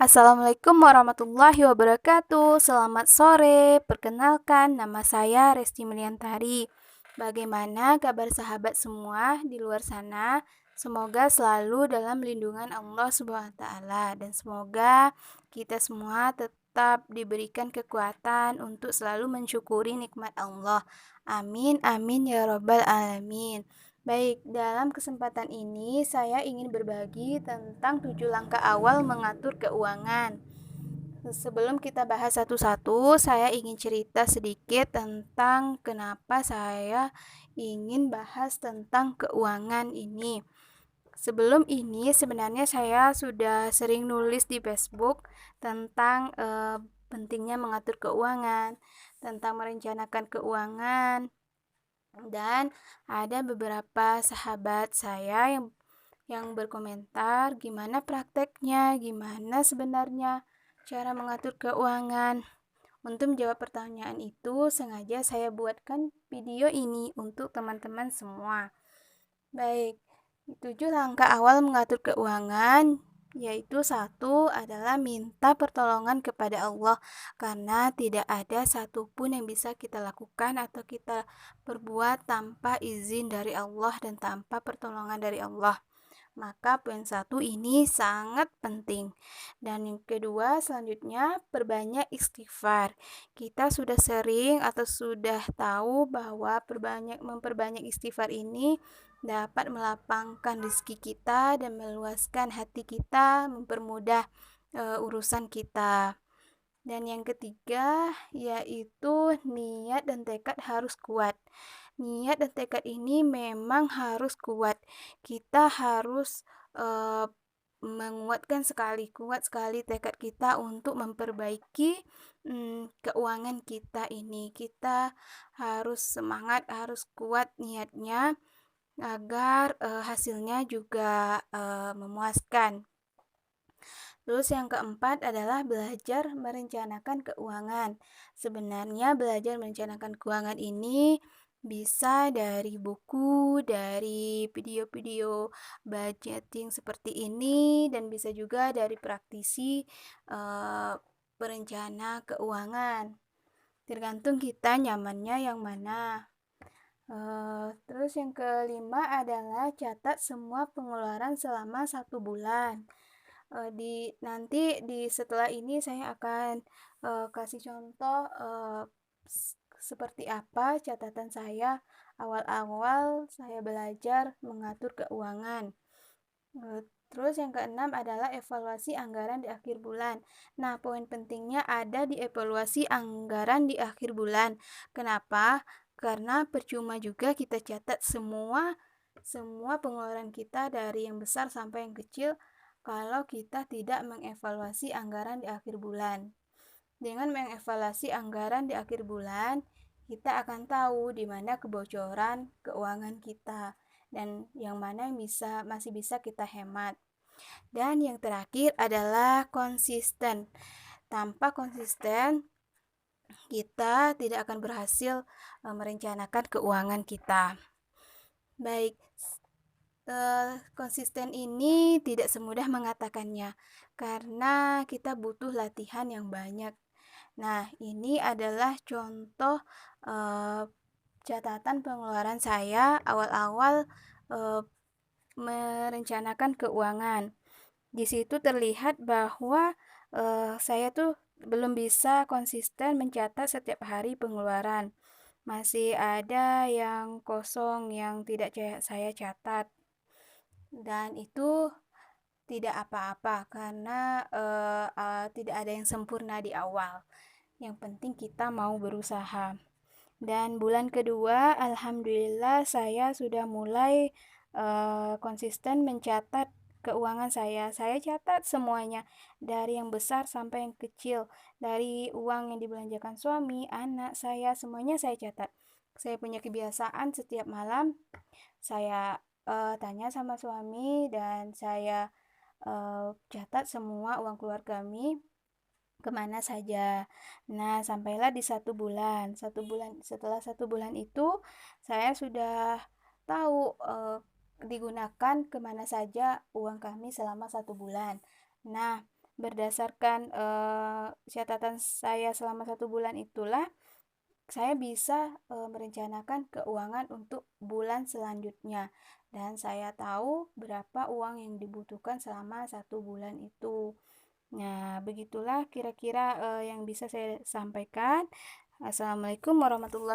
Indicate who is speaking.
Speaker 1: Assalamualaikum warahmatullahi wabarakatuh. Selamat sore. Perkenalkan, nama saya Resti Meliantari. Bagaimana kabar sahabat semua di luar sana? Semoga selalu dalam lindungan Allah Subhanahu wa taala dan semoga kita semua tetap diberikan kekuatan untuk selalu mensyukuri nikmat Allah. Amin amin ya robbal alamin. Baik, dalam kesempatan ini saya ingin berbagi tentang 7 langkah awal mengatur keuangan. Sebelum kita bahas satu-satu, saya ingin cerita sedikit tentang kenapa saya ingin bahas tentang keuangan ini. Sebelum ini sebenarnya saya sudah sering nulis di Facebook tentang pentingnya mengatur keuangan, tentang merencanakan keuangan, dan ada beberapa sahabat saya yang berkomentar gimana prakteknya, gimana sebenarnya cara mengatur keuangan. Untuk menjawab pertanyaan itu, sengaja saya buatkan video ini untuk teman-teman semua. Baik, 7 langkah awal mengatur keuangan yaitu satu adalah minta pertolongan kepada Allah, karena tidak ada satupun yang bisa kita lakukan atau kita perbuat tanpa izin dari Allah dan tanpa pertolongan dari Allah. Maka poin satu ini sangat penting. Dan yang kedua selanjutnya perbanyak istighfar. Kita sudah sering atau sudah tahu bahwa memperbanyak istighfar ini dapat melapangkan rezeki kita dan meluaskan hati kita, mempermudah urusan kita. Dan yang ketiga yaitu niat dan tekad harus kuat. Niat dan tekad ini memang harus kuat. Kita harus kuat sekali tekad kita untuk memperbaiki keuangan kita ini. Kita harus semangat, harus kuat niatnya agar hasilnya juga memuaskan. Terus yang keempat adalah belajar merencanakan keuangan. Sebenarnya belajar merencanakan keuangan ini bisa dari buku, dari video-video budgeting seperti ini, dan bisa juga dari praktisi perencana keuangan. Tergantung kita nyamannya yang mana. Terus yang kelima adalah catat semua pengeluaran selama 1 bulan. Nanti setelah ini saya akan kasih contoh seperti apa catatan saya awal-awal saya belajar mengatur keuangan. Terus yang keenam adalah evaluasi anggaran di akhir bulan. Nah, poin pentingnya ada di evaluasi anggaran di akhir bulan. Kenapa? Karena percuma juga kita catat semua pengeluaran kita dari yang besar sampai yang kecil kalau kita tidak mengevaluasi anggaran di akhir bulan. Dengan mengevaluasi anggaran di akhir bulan, kita akan tahu di mana kebocoran keuangan kita dan yang mana yang masih bisa kita hemat. Dan yang terakhir adalah konsisten. Tanpa konsisten, kita tidak akan berhasil merencanakan keuangan kita. Baik, konsisten ini tidak semudah mengatakannya karena kita butuh latihan yang banyak. Nah, ini adalah contoh catatan pengeluaran saya awal-awal merencanakan keuangan. Di situ terlihat bahwa saya tuh belum bisa konsisten mencatat setiap hari pengeluaran. Masih ada yang kosong yang tidak saya catat. Dan itu tidak apa-apa karena tidak ada yang sempurna di awal. Yang penting kita mau berusaha. Dan bulan kedua, alhamdulillah saya sudah mulai konsisten mencatat keuangan saya. Saya catat semuanya dari yang besar sampai yang kecil, dari uang yang dibelanjakan suami, anak saya, semuanya saya catat. Saya punya kebiasaan setiap malam saya tanya sama suami dan saya catat semua uang keluar kami kemana saja. Nah, sampailah di 1 bulan. Setelah 1 bulan itu saya sudah tahu digunakan kemana saja uang kami selama 1 bulan. Nah, berdasarkan catatan saya selama 1 bulan itulah saya bisa merencanakan keuangan untuk bulan selanjutnya dan saya tahu berapa uang yang dibutuhkan selama 1 bulan itu. Nah, begitulah kira-kira yang bisa saya sampaikan. Assalamualaikum warahmatullahi